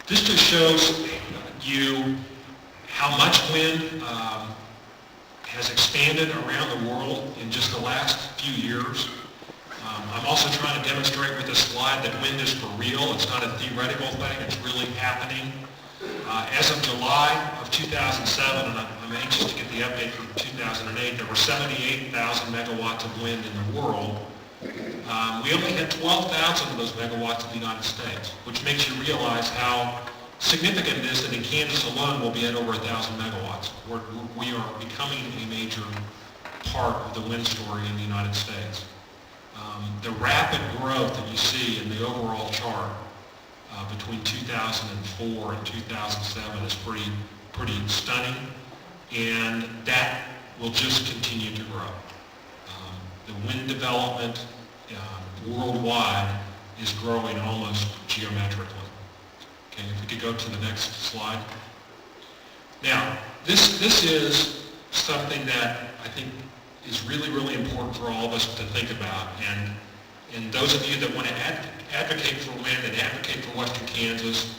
This just shows you how much wind has expanded around the world in just the last few years. I'm also trying to demonstrate with this slide that wind is for real. It's not a theoretical thing. It's really happening. As of July of 2007, and I'm anxious to get the update from 2008, there were 78,000 megawatts of wind in the world. We only had 12,000 of those megawatts in the United States, which makes you realize how significant it is that in Kansas alone we'll be at over 1,000 megawatts. We are becoming a major part of the wind story in the United States. The rapid growth that you see in the overall chart between 2004 and 2007 is pretty stunning, and that will just continue to grow. The wind development worldwide is growing almost geometrically. Okay, if we could go to the next slide. Now, this is something that I think is really, really important for all of us to think about. And those of you that want to advocate for wind and advocate for Western Kansas,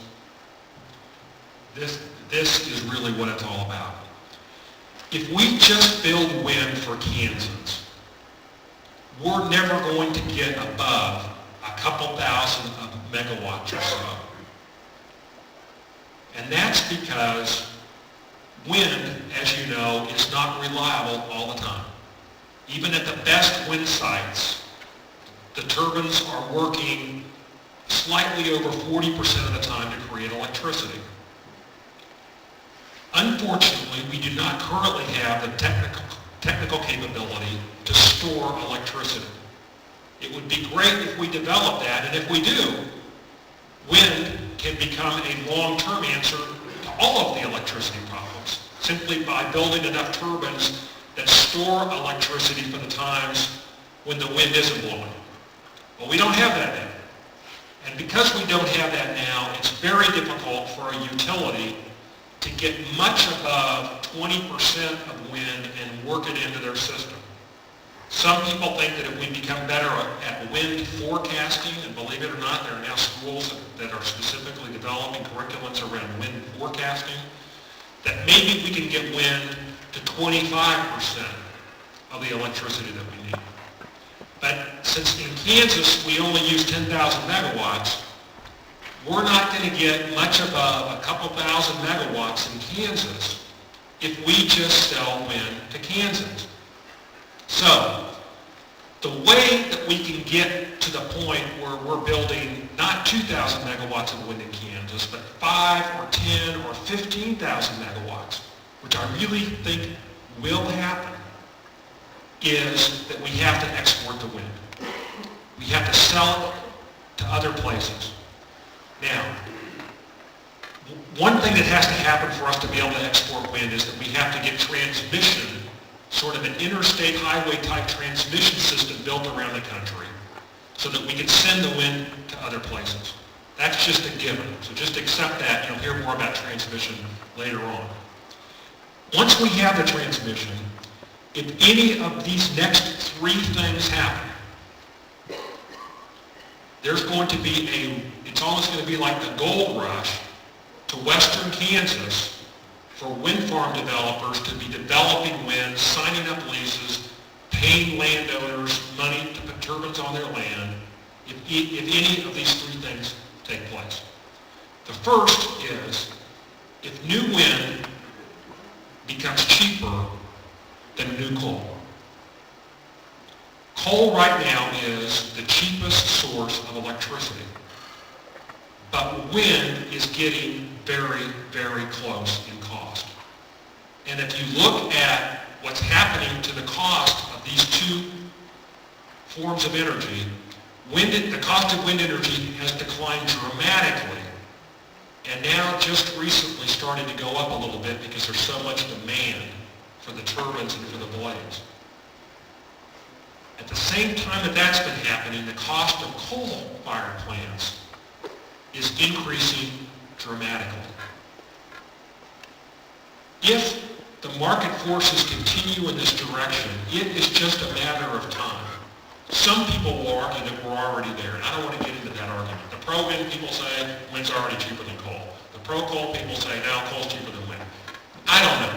this is really what it's all about. If we just build wind for Kansans, we're never going to get above a couple thousand of megawatts or so. And that's because wind, as you know, is not reliable all the time. Even at the best wind sites, the turbines are working slightly over 40% of the time to create electricity. Unfortunately, we do not currently have the technical capability to store electricity. It would be great if we developed that, and if we do, wind can become a long-term answer to all of the electricity problems, simply by building enough turbines that store electricity for the times when the wind isn't blowing. But we don't have that now. And because we don't have that now, it's very difficult for a utility to get much above 20% of wind and work it into their system. Some people think that if we become better at wind forecasting, and believe it or not, there are now schools that are specifically developing curriculums around wind forecasting, that maybe we can get wind to 25% of the electricity that we need. But since in Kansas we only use 10,000 megawatts, we're not going to get much above a couple thousand megawatts in Kansas if we just sell wind to Kansans. So, the way that we can get to the point where we're building not 2,000 megawatts of wind in Kansas, but 5 or 10 or 15,000 megawatts, which I really think will happen, is that we have to export the wind. We have to sell it to other places. Now, one thing that has to happen for us to be able to export wind is that we have to get transmission, sort of an interstate highway type transmission system built around the country so that we can send the wind to other places. That's just a given. So just accept that. You'll hear more about transmission later on. Once we have the transmission, if any of these next three things happen, there's going to be it's almost going to be like the gold rush to western Kansas for wind farm developers to be developing wind, signing up leases, paying landowners money to put turbines on their land, if any of these three things take place. The first is, if new wind becomes cheaper than new coal. Coal right now is the cheapest source of electricity, but wind is getting very, very close in cost. And if you look at what's happening to the cost of these two forms of energy, the cost of wind energy has declined dramatically, and now just recently started to go up a little bit because there's so much demand for the turbines and for the blades. At the same time that that's been happening, the cost of coal-fired plants is increasing dramatically. If the market forces continue in this direction, it is just a matter of time Some people will argue that we're already there, and I don't want to get into that argument. The pro-wind people say wind's already cheaper than coal. The pro-coal people say now coal's cheaper than wind. I don't know.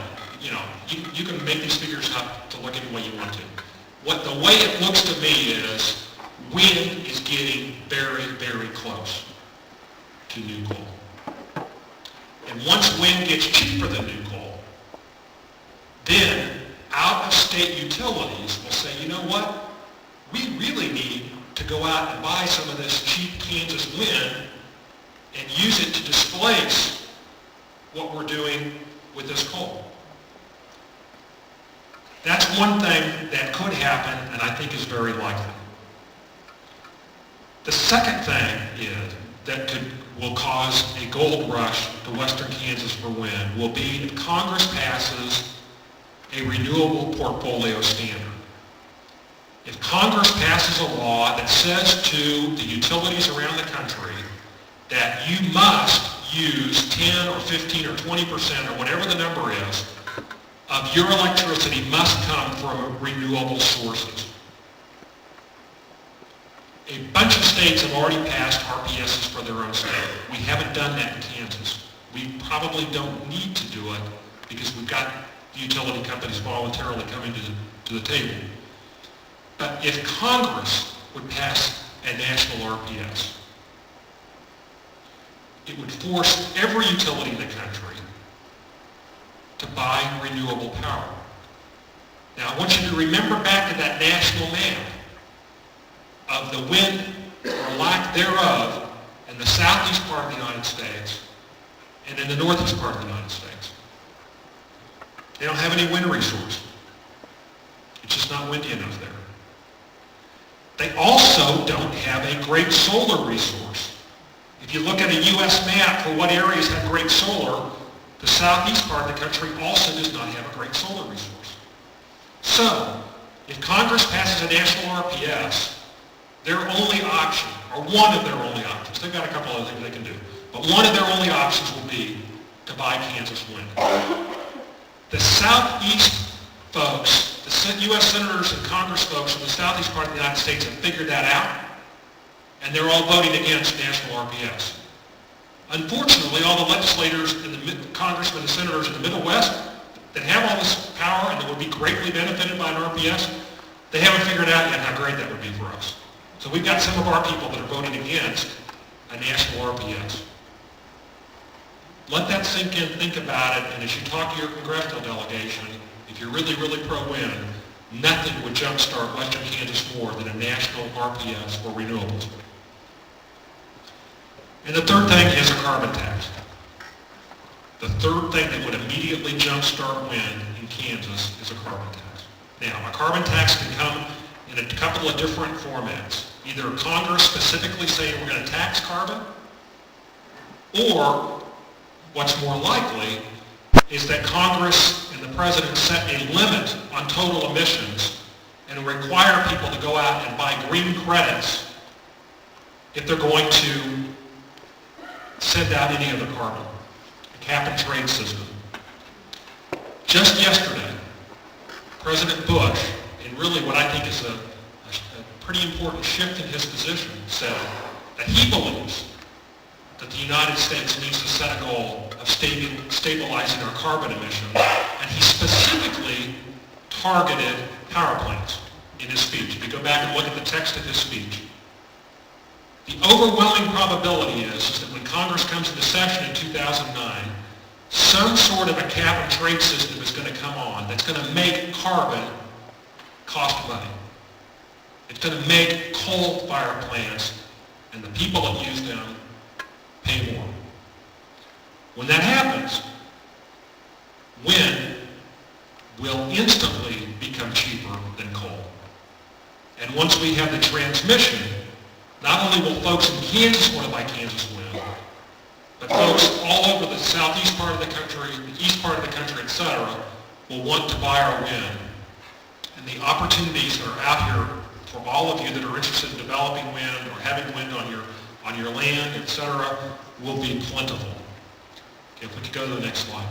You can make these figures up to look any way you want to. The way it looks to me is wind is getting very, very close to new coal. And once wind gets cheaper than new coal, then out-of-state utilities will say, you know what? We really need to go out and buy some of this cheap Kansas wind and use it to displace what we're doing with this coal. That's one thing that could happen and I think is very likely. The second thing is that will cause a gold rush to western Kansas for wind will be if Congress passes a renewable portfolio standard. If Congress passes a law that says to the utilities around the country that you must use 10 or 15 or 20% or whatever the number is of your electricity must come from renewable sources. A bunch of states have already passed RPSs for their own state. We haven't done that in Kansas. We probably don't need to do it because we've got the utility companies voluntarily coming to the table. But if Congress would pass a national RPS, it would force every utility in the country to buy renewable power. Now, I want you to remember back to that national map of the wind or lack thereof in the southeast part of the United States and in the northeast part of the United States. They don't have any wind resource. It's just not windy enough there. They also don't have a great solar resource. If you look at a U.S. map for what areas have great solar, the southeast part of the country also does not have a great solar resource. So, if Congress passes a national RPS, their only option, or one of their only options, they've got a couple other things they can do, but one of their only options will be to buy Kansas wind. The southeast folks, the U.S. senators and Congress folks in the southeast part of the United States have figured that out, and they're all voting against national RPS. Unfortunately, all the legislators and the congressmen and senators in the Middle West that have all this power and that would be greatly benefited by an RPS, they haven't figured out yet how great that would be for us. So we've got some of our people that are voting against a national RPS. Let that sink in, think about it, and as you talk to your congressional delegation, if you're really, really pro-wind, nothing would jumpstart western Kansas more than a national RPS for renewables. And the third thing is a carbon tax. The third thing that would immediately jumpstart wind in Kansas is a carbon tax. Now, a carbon tax can come in a couple of different formats. Either Congress specifically saying we're going to tax carbon, or what's more likely is that Congress and the President set a limit on total emissions and require people to go out and buy green credits if they're going to send out any other carbon, a cap and trade system. Just yesterday, President Bush, in really what I think is a pretty important shift in his position, said that he believes that the United States needs to set a goal of stabilizing our carbon emissions, and he specifically targeted power plants in his speech. If you go back and look at the text of his speech, the overwhelming probability is that when Congress comes into session in 2009, some sort of a cap and trade system is going to come on that's going to make carbon cost money. It's going to make coal-fired plants and the people that use them pay more. When that happens, wind will instantly become cheaper than coal. And once we have the transmission, not only will folks in Kansas want to buy Kansas wind, but folks all over the southeast part of the country, the east part of the country, etc., will want to buy our wind. And the opportunities that are out here for all of you that are interested in developing wind or having wind on your land, etc., will be plentiful. Okay, if we could go to the next slide.